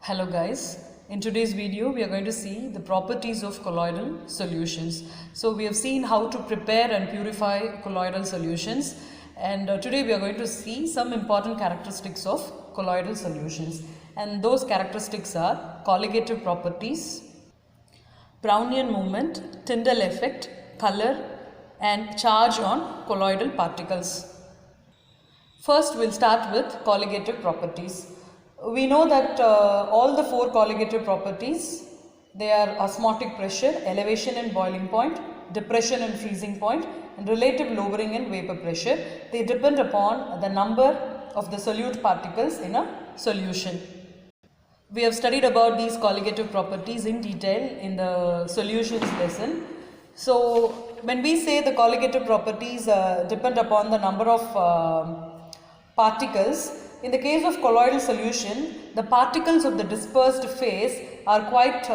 Hello guys, in today's video we are going to see the properties of colloidal solutions. So we have seen how to prepare and purify colloidal solutions, and today we are going to see some important characteristics of colloidal solutions, and those characteristics are colligative properties, Brownian movement, Tyndall effect, color and charge on colloidal particles. First we'll start with colligative properties. We know that all the four colligative properties, they are osmotic pressure, elevation and boiling point, depression and freezing point, and relative lowering in vapor pressure. They depend upon the number of the solute particles in a solution. We have studied about these colligative properties in detail in the solutions lesson. So when we say the colligative properties depend upon the number of particles, in the case of colloidal solution, the particles of the dispersed phase are quite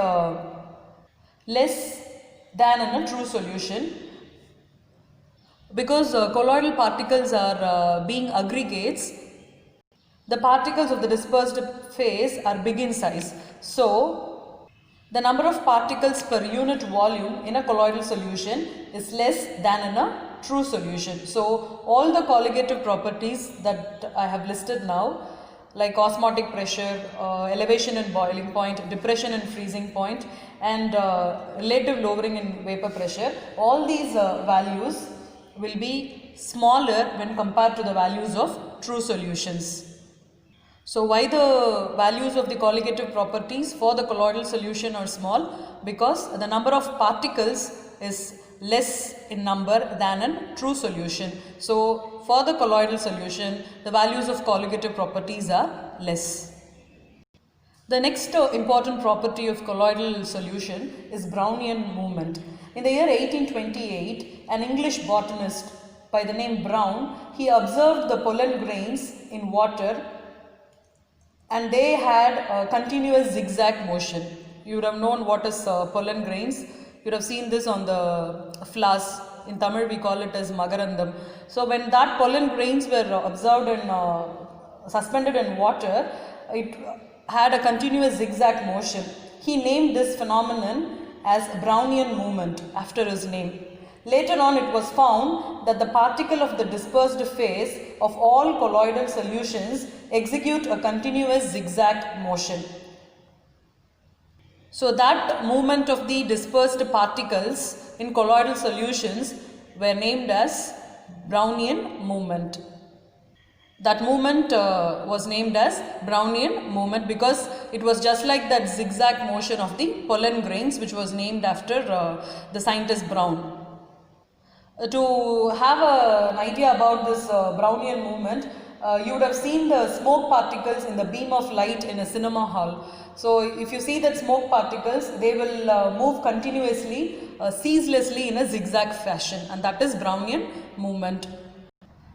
less than in a true solution, because colloidal particles are being aggregates. The particles of the dispersed phase are big in size. So the number of particles per unit volume in a colloidal solution is less than in a true solution. So all the colligative properties that I have listed now, like osmotic pressure, elevation and boiling point, depression and freezing point, and relative lowering in vapor pressure, all these values will be smaller when compared to the values of true solutions. So why the values of the colligative properties for the colloidal solution are small? Because the number of particles is less in number than in true solution. So for the colloidal solution, the values of colligative properties are less. The next important property of colloidal solution is Brownian movement. In the year 1828, an English botanist by the name Brown, he observed the pollen grains in water, and they had a continuous zigzag motion. You would have known what is pollen grains. You would have seen this on the flowers. In Tamil we call it as magarandam. So when that pollen grains were observed and suspended in water, it had a continuous zigzag motion. He named this phenomenon as Brownian movement after his name. Later on, it was found that the particle of the dispersed phase of all colloidal solutions execute a continuous zigzag motion. So that movement of the dispersed particles in colloidal solutions were named as Brownian movement. That movement was named as Brownian movement because it was just like that zigzag motion of the pollen grains, which was named after the scientist Brown. To have an idea about this Brownian movement, you would have seen the smoke particles in the beam of light in a cinema hall. So if you see that smoke particles, they will move continuously, ceaselessly in a zigzag fashion, and that is Brownian movement.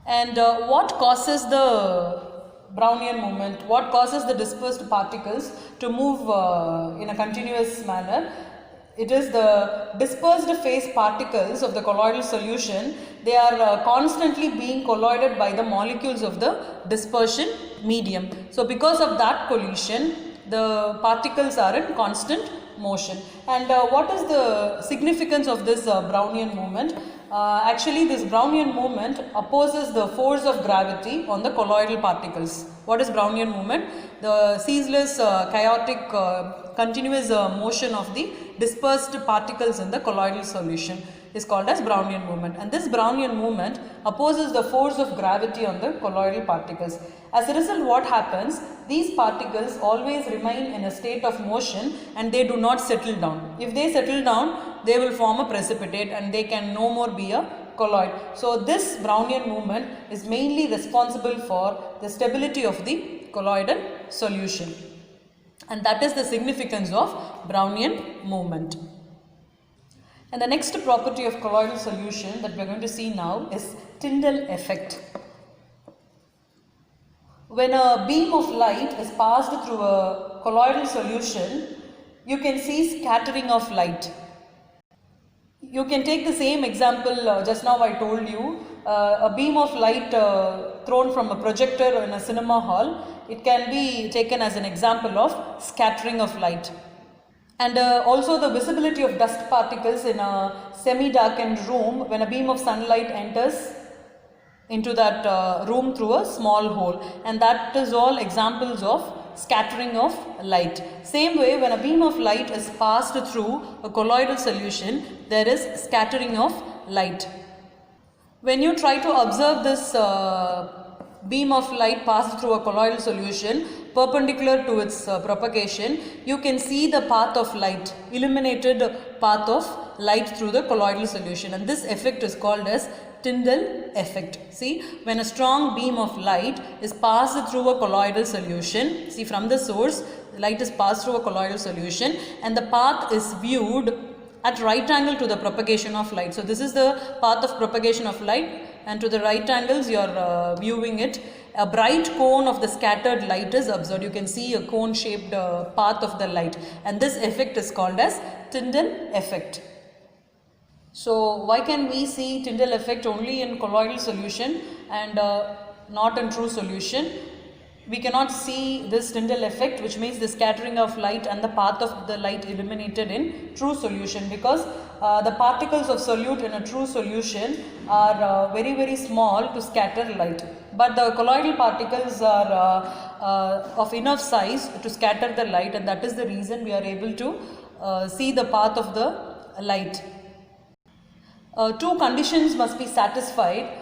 And what causes the Brownian movement? What causes the dispersed particles to move in a continuous manner? It is the dispersed phase particles of the colloidal solution. They are constantly being colloided by the molecules of the dispersion medium. So because of that collision, the particles are in constant motion. And what is the significance of this Brownian movement? Actually, this Brownian movement opposes the force of gravity on the colloidal particles. What is Brownian movement? The ceaseless, chaotic, continuous motion of the dispersed particles in the colloidal solution is called as Brownian movement, and this Brownian movement opposes the force of gravity on the colloidal particles. As a result, what happens? These particles always remain in a state of motion and they do not settle down. If they settle down, they will form a precipitate and they can no more be a colloid. So this Brownian movement is mainly responsible for the stability of the colloidal solution, and that is the significance of Brownian movement. And the next property of colloidal solution that we are going to see now is Tyndall effect. When a beam of light is passed through a colloidal solution, you can see scattering of light. You can take the same example just now I told you. a beam of light thrown from a projector in a cinema hall, it can be taken as an example of scattering of light. And also the visibility of dust particles in a semi-darkened room when a beam of sunlight enters into that room through a small hole, and that is all examples of scattering of light. Same way, when a beam of light is passed through a colloidal solution, there is scattering of light. When you try to observe this beam of light passed through a colloidal solution perpendicular to its propagation, you can see the path of light, illuminated path of light through the colloidal solution, and this effect is called as Tyndall effect. See, when a strong beam of light is passed through a colloidal solution, see, from the source, the light is passed through a colloidal solution and the path is viewed at right angle to the propagation of light. So this is the path of propagation of light, and to the right angles you are viewing it. A bright cone of the scattered light is observed. You can see a cone shaped path of the light, and this effect is called as Tyndall effect. So why can we see Tyndall effect only in colloidal solution and not in true solution? We cannot see this Tyndall effect, which means the scattering of light and the path of the light illuminated in true solution, because the particles of solute in a true solution are very small to scatter light, but the colloidal particles are of enough size to scatter the light, and that is the reason we are able to see the path of the light. Two conditions must be satisfied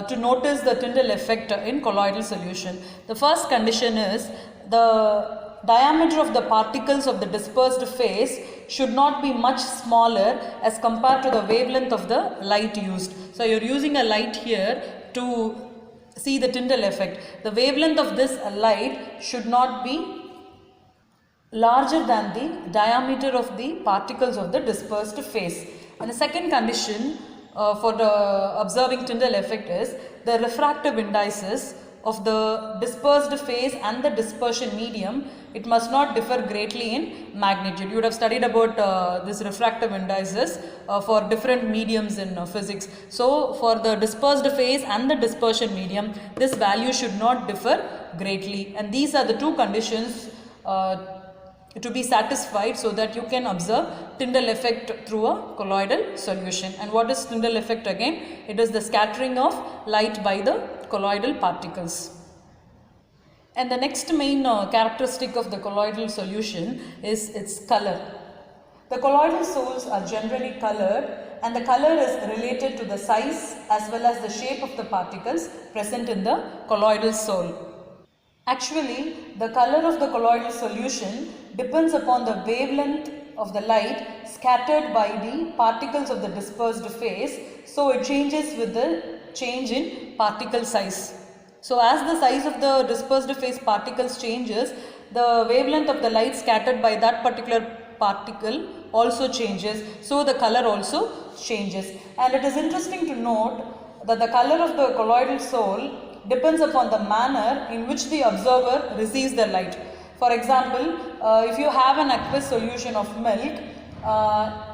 to notice the Tyndall effect in colloidal solution. The first condition is the diameter of the particles of the dispersed phase should not be much smaller as compared to the wavelength of the light used. So you are using a light here to see the Tyndall effect. The wavelength of this light should not be larger than the diameter of the particles of the dispersed phase. And the second condition for the observing Tyndall effect is the refractive indices of the dispersed phase and the dispersion medium. It must not differ greatly in magnitude. You would have studied about this refractive indices for different mediums in physics. So for the dispersed phase and the dispersion medium, this value should not differ greatly, and these are the two conditions to be satisfied so that you can observe Tyndall effect through a colloidal solution. And what is Tyndall effect again? It is the scattering of light by the colloidal particles. And the next main characteristic of the colloidal solution is its color. The colloidal sols are generally colored, and the color is related to the size as well as the shape of the particles present in the colloidal sol. Actually, the color of the colloidal solution depends upon the wavelength of the light scattered by the particles of the dispersed phase, so it changes with the change in particle size. So as the size of the dispersed phase particles changes, the wavelength of the light scattered by that particular particle also changes, so the color also changes. And it is interesting to note that the color of the colloidal sol depends upon the manner in which the observer receives the light. For example, if you have an aqueous solution of milk,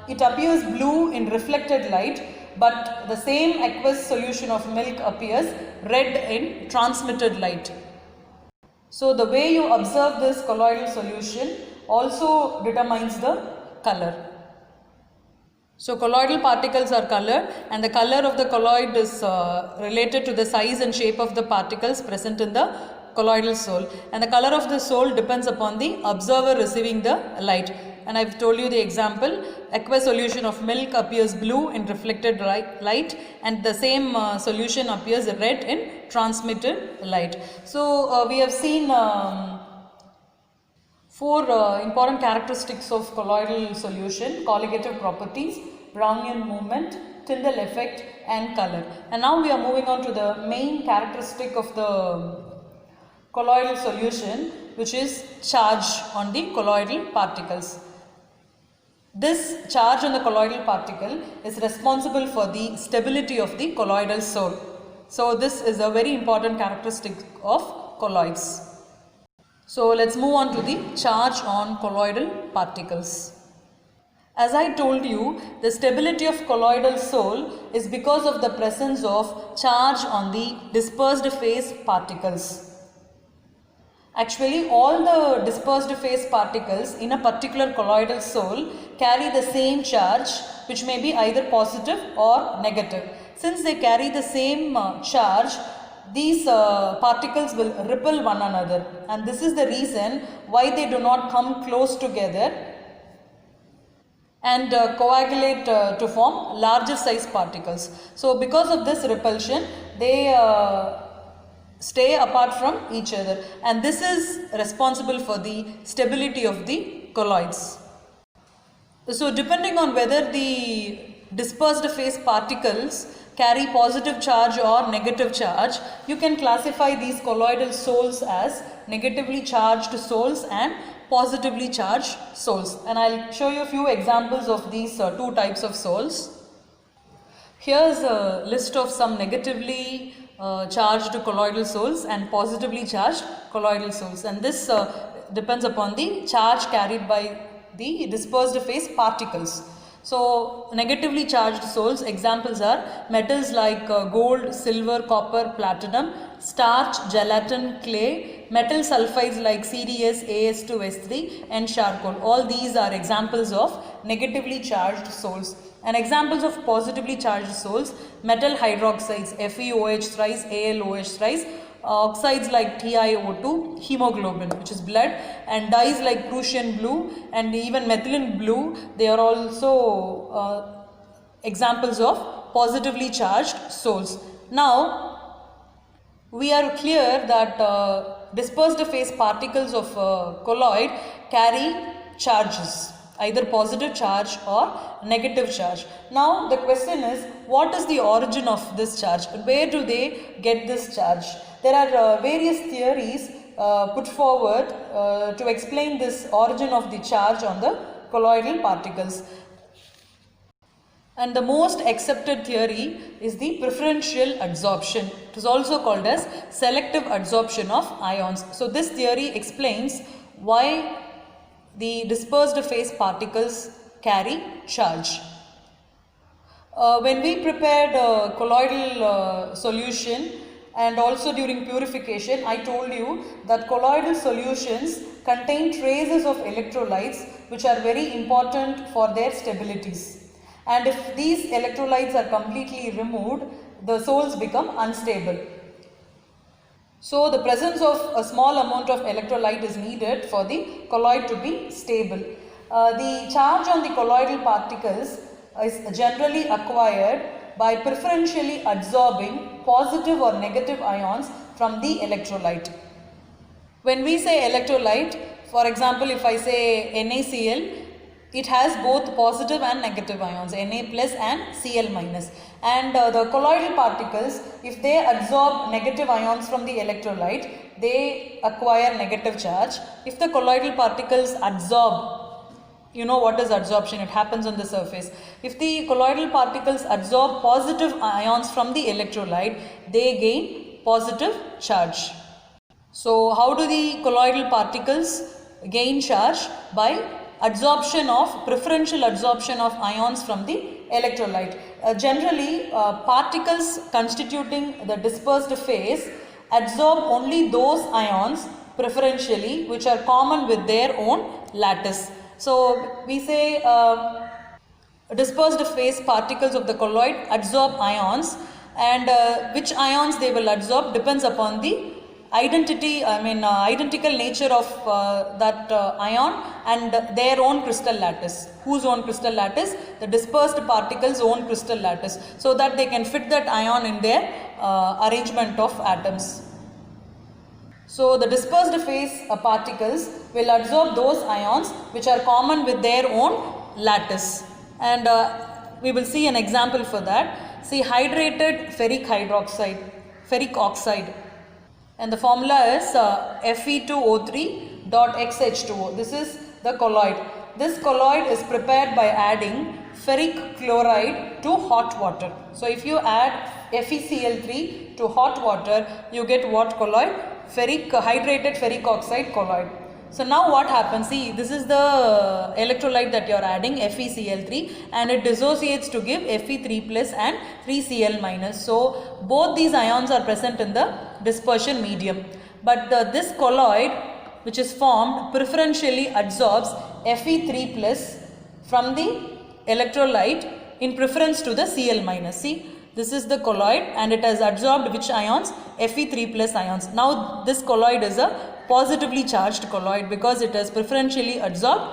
it appears blue in reflected light, but the same aqueous solution of milk appears red in transmitted light. So the way you observe this colloidal solution also determines the color. So colloidal particles are colored, and the color of the colloid is related to the size and shape of the particles present in the colloidal sol, and the color of the sol depends upon the observer receiving the light. And I have told you the example, aqueous solution of milk appears blue in reflected light, and the same solution appears red in transmitted light. So we have seen four important characteristics of colloidal solution: colligative properties, Brownian movement, Tyndall effect, and color. And now we are moving on to the main characteristic of the colloidal solution, which is charge on the colloidal particles. This charge on the colloidal particle is responsible for the stability of the colloidal sol. So this is a very important characteristic of colloids. So let's move on to the charge on colloidal particles. As I told you, the stability of colloidal sole is because of the presence of charge on the dispersed phase particles. Actually, all the dispersed phase particles in a particular colloidal sole carry the same charge, which may be either positive or negative. Since they carry the same charge, these particles will repel one another, and this is the reason why they do not come close together and coagulate to form larger size particles. So because of this repulsion, they stay apart from each other, and this is responsible for the stability of the colloids. So depending on whether the dispersed phase particles carry positive charge or negative charge, you can classify these colloidal soles as negatively charged soles and positively charged soles. And I'll show you a few examples of these two types of soles. Here's a list of some negatively charged colloidal soles and positively charged colloidal soles, and this depends upon the charge carried by the dispersed phase particles. So negatively charged soles examples are metals like gold, silver, copper, platinum, starch, gelatin, clay, metal sulfides like CdS, As2S3 and charcoal. All these are examples of negatively charged soles. And examples of positively charged soles: metal hydroxides, FeOH thrice, AlOH thrice, oxides like TiO2, hemoglobin which is blood, and dyes like Prussian blue and even methylene blue. They are also examples of positively charged soles. Now we are clear that dispersed phase particles of colloid carry charges, either positive charge or negative charge. Now the question is, what is the origin of this charge? Where do they get this charge? There are various theories put forward to explain this origin of the charge on the colloidal particles. And the most accepted theory is the preferential adsorption. It is also called as selective adsorption of ions. So this theory explains why the dispersed phase particles carry charge. When we prepared a colloidal solution and also during purification, I told you that colloidal solutions contain traces of electrolytes which are very important for their stabilities. And if these electrolytes are completely removed, the soles become unstable. So the presence of a small amount of electrolyte is needed for the colloid to be stable. The charge on the colloidal particles is generally acquired by preferentially adsorbing positive or negative ions from the electrolyte. When we say electrolyte, for example, if I say NaCl, it has both positive and negative ions, Na plus and Cl minus. And the colloidal particles, if they absorb negative ions from the electrolyte, they acquire negative charge. If the colloidal particles adsorb, you know what is adsorption, it happens on the surface. If the colloidal particles absorb positive ions from the electrolyte, they gain positive charge. So how do the colloidal particles gain charge? By preferential adsorption of ions from the electrolyte. Generally, particles constituting the dispersed phase adsorb only those ions preferentially which are common with their own lattice. So we say dispersed phase particles of the colloid adsorb ions, and which ions they will adsorb depends upon the identical nature of that ion and their own crystal lattice. Whose own crystal lattice? The dispersed particles' own crystal lattice, so that they can fit that ion in their arrangement of atoms. So the dispersed phase particles will absorb those ions which are common with their own lattice, and we will see an example for that. See, hydrated ferric oxide, and the formula is Fe2O3.XH2O. This is the colloid. This colloid is prepared by adding ferric chloride to hot water. So if you add FeCl3 to hot water, you get what colloid? Hydrated ferric oxide colloid. So now what happens, see, this is the electrolyte that you are adding, FeCl3, and it dissociates to give Fe3 plus and 3Cl minus. So both these ions are present in the dispersion medium. But this colloid which is formed preferentially absorbs Fe3 plus from the electrolyte in preference to the Cl minus. See, this is the colloid and it has absorbed which ions? Fe3 plus ions. Now this colloid is a positively charged colloid because it has preferentially absorbed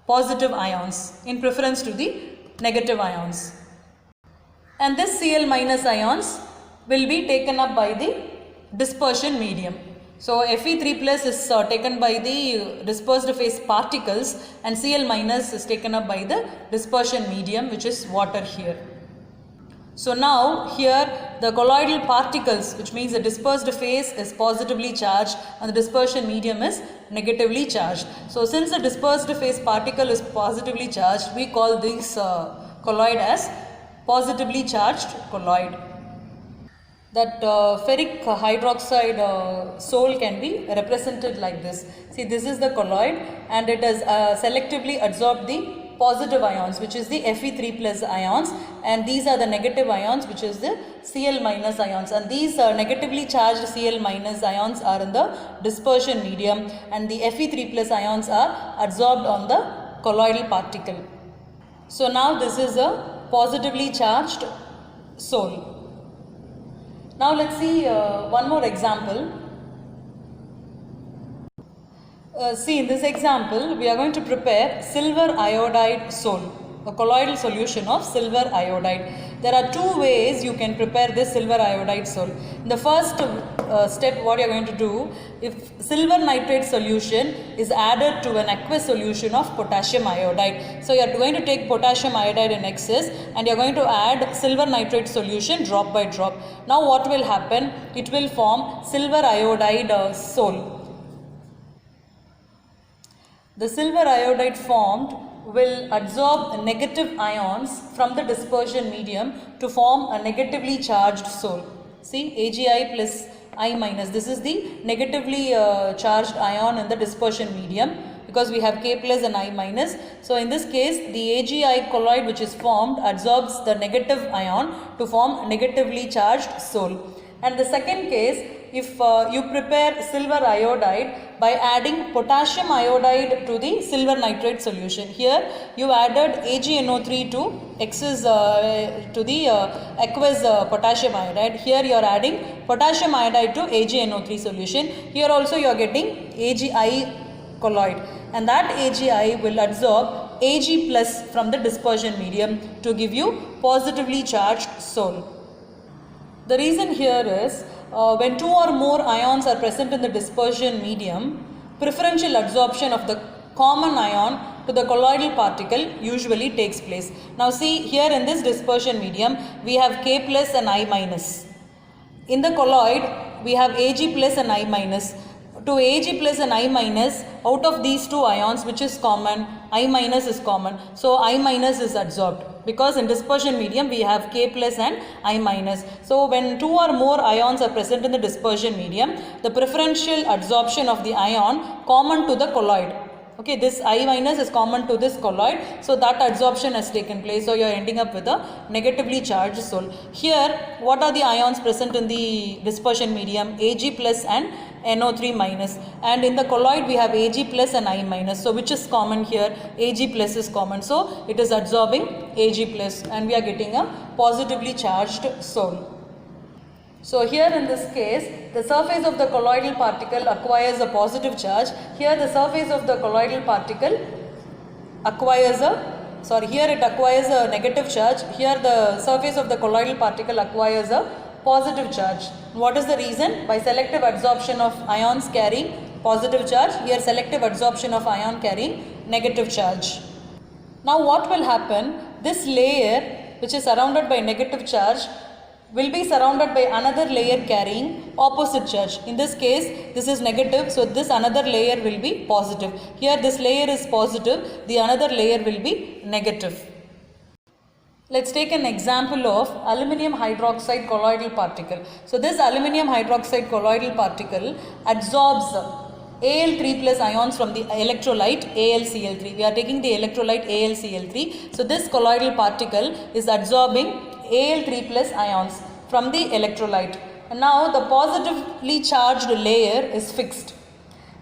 positive ions in preference to the negative ions. And this Cl minus ions will be taken up by the dispersion medium. So Fe3 plus is taken by the dispersed phase particles and Cl minus is taken up by the dispersion medium, which is water here. So now here the colloidal particles, which means the dispersed phase is positively charged and the dispersion medium is negatively charged. So since the dispersed phase particle is positively charged, we call this colloid as positively charged colloid. That ferric hydroxide sol can be represented like this. See, this is the colloid and it has selectively absorbed the positive ions, which is the Fe3 plus ions, and these are the negative ions, which is the Cl minus ions, and these negatively charged Cl minus ions are in the dispersion medium and the Fe3 plus ions are absorbed on the colloidal particle. So now this is a positively charged sol. Now let's see one more example. See, in this example, we are going to prepare silver iodide sol, a colloidal solution of silver iodide. There are two ways you can prepare this silver iodide sol. In the first step, what you are going to do, if silver nitrate solution is added to an aqueous solution of potassium iodide. So you are going to take potassium iodide in excess and you are going to add silver nitrate solution drop by drop. Now what will happen? It will form silver iodide sol. The silver iodide formed will absorb negative ions from the dispersion medium to form a negatively charged sol. See, AgI plus I minus. This is the negatively charged ion in the dispersion medium because we have K plus and I minus. So in this case, the AgI colloid which is formed absorbs the negative ion to form negatively charged sol. And the second case, if you prepare silver iodide by adding potassium iodide to the silver nitrate solution. Here you added AgNO3 to excess to the aqueous potassium iodide. Here you are adding potassium iodide to AgNO3 solution. Here also you are getting AgI colloid, and that AgI will absorb Ag plus from the dispersion medium to give you positively charged sol. The reason here is when two or more ions are present in the dispersion medium, preferential absorption of the common ion to the colloidal particle usually takes place. Now see, here in this dispersion medium, we have K plus and I minus. In the colloid, we have Ag plus and I minus. To Ag plus and I minus, out of these two ions, which is common, I minus is common. So I minus is absorbed because in dispersion medium we have K plus and I minus. So when two or more ions are present in the dispersion medium, the preferential absorption of the ion common to the colloid. Okay, this I minus is common to this colloid, so that absorption has taken place. So you are ending up with a negatively charged sol. Here, what are the ions present in the dispersion medium? Ag plus and NO3 minus, and in the colloid we have Ag plus and I minus. So which is common here? Ag plus is common, so it is absorbing Ag plus, and we are getting a positively charged sol. So here in this case, the surface of the colloidal particle acquires a positive charge. Here the surface of the colloidal particle acquires here it acquires a negative charge. Here the surface of the colloidal particle acquires a positive charge. What is the reason? By selective adsorption of ions carrying positive charge. Here selective adsorption of ion carrying negative charge. Now what will happen? This layer which is surrounded by negative charge will be surrounded by another layer carrying opposite charge. In this case, this is negative, so this another layer will be positive. Here this layer is positive, the another layer will be negative. Let's take an example of aluminium hydroxide colloidal particle. So this aluminium hydroxide colloidal particle absorbs Al3 plus ions from the electrolyte AlCl3. We are taking the electrolyte AlCl3. So this colloidal particle is absorbing Al3 plus ions from the electrolyte. And now the positively charged layer is fixed,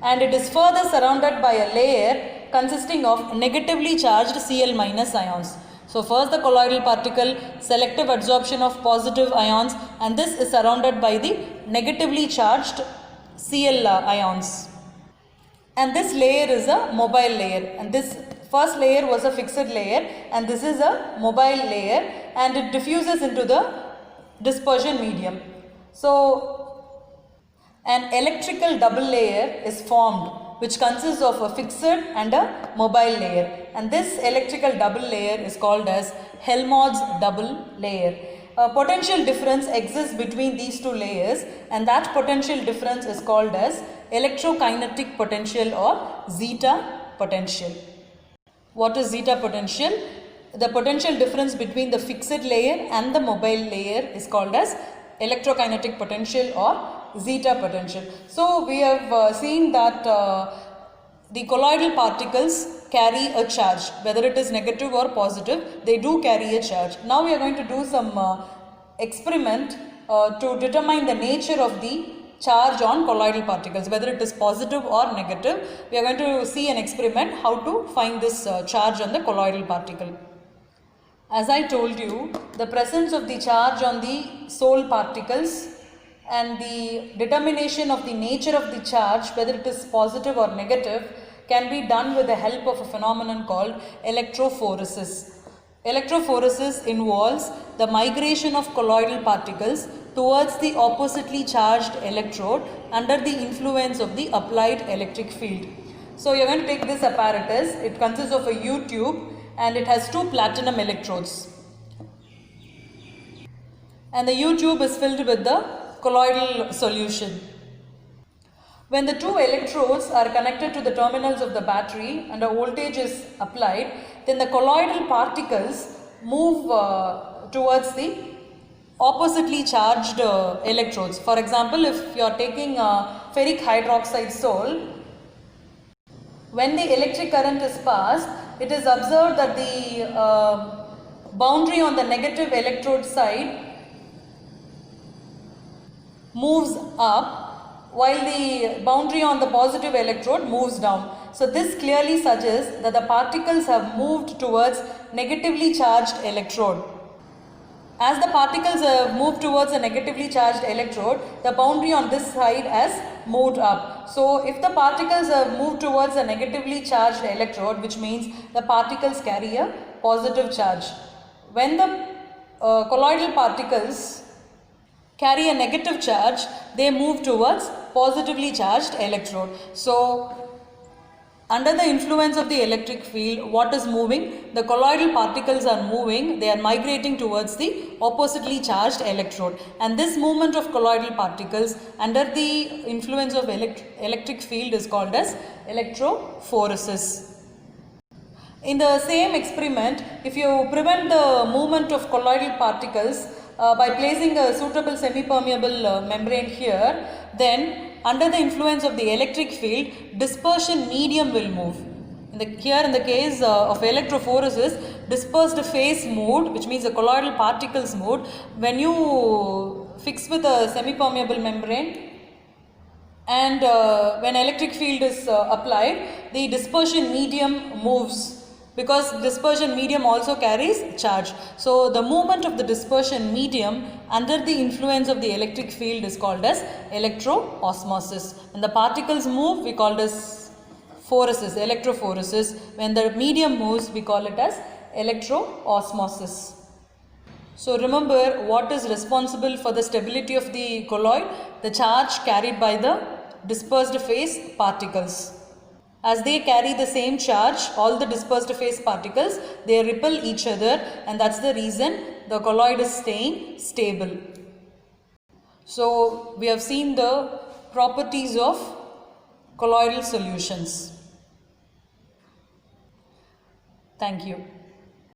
and it is further surrounded by a layer consisting of negatively charged Cl minus ions. So first the colloidal particle, selective adsorption of positive ions, and this is surrounded by the negatively charged Cl ions. And this layer is a mobile layer, and this first layer was a fixed layer, and this is a mobile layer, and it diffuses into the dispersion medium. So an electrical double layer is formed, which consists of a fixed and a mobile layer, and this electrical double layer is called as Helmholtz double layer. A potential difference exists between these two layers, and that potential difference is called as electrokinetic potential or zeta potential. What is zeta potential? The potential difference between the fixed layer and the mobile layer is called as electrokinetic potential or zeta potential. So we have seen that the colloidal particles carry a charge, whether it is negative or positive, they do carry a charge. Now we are going to do some experiment to determine the nature of the charge on colloidal particles, whether it is positive or negative. We are going to see an experiment how to find this charge on the colloidal particle. As I told you, the presence of the charge on the Sol particles and the determination of the nature of the charge, whether it is positive or negative, can be done with the help of a phenomenon called electrophoresis. Electrophoresis involves the migration of colloidal particles towards the oppositely charged electrode under the influence of the applied electric field. So you are going to take this apparatus. It consists of a U-tube, and it has two platinum electrodes, and the U-tube is filled with the colloidal solution. When the two electrodes are connected to the terminals of the battery and a voltage is applied, then the colloidal particles move towards the oppositely charged electrodes. For example, if you are taking ferric hydroxide Sol, when the electric current is passed, it is observed that the boundary on the negative electrode side moves up, while the boundary on the positive electrode moves down. So this clearly suggests that the particles have moved towards negatively charged electrode. As the particles have moved towards a negatively charged electrode, the boundary on this side has moved up. So if the particles have moved towards a negatively charged electrode, which means the particles carry a positive charge. When the colloidal particles carry a negative charge, they move towards positively charged electrode. So under the influence of the electric field, what is moving? The colloidal particles are moving, they are migrating towards the oppositely charged electrode, and this movement of colloidal particles under the influence of electric field is called as electrophoresis. In the same experiment, if you prevent the movement of colloidal particles by placing a suitable semi-permeable membrane here, then under the influence of the electric field, dispersion medium will move. Here in the case of electrophoresis, dispersed phase moved, which means the colloidal particles moved. When you fix with a semi-permeable membrane and when electric field is applied, the dispersion medium moves, because dispersion medium also carries charge. So the movement of the dispersion medium under the influence of the electric field is called as electroosmosis. When the particles move, we call this phoresis, electrophoresis. When the medium moves, we call it as electroosmosis. So remember, what is responsible for the stability of the colloid? The charge carried by the dispersed phase particles. As they carry the same charge, all the dispersed phase particles, they repel each other, and that's the reason the colloid is staying stable. So we have seen the properties of colloidal solutions. Thank you.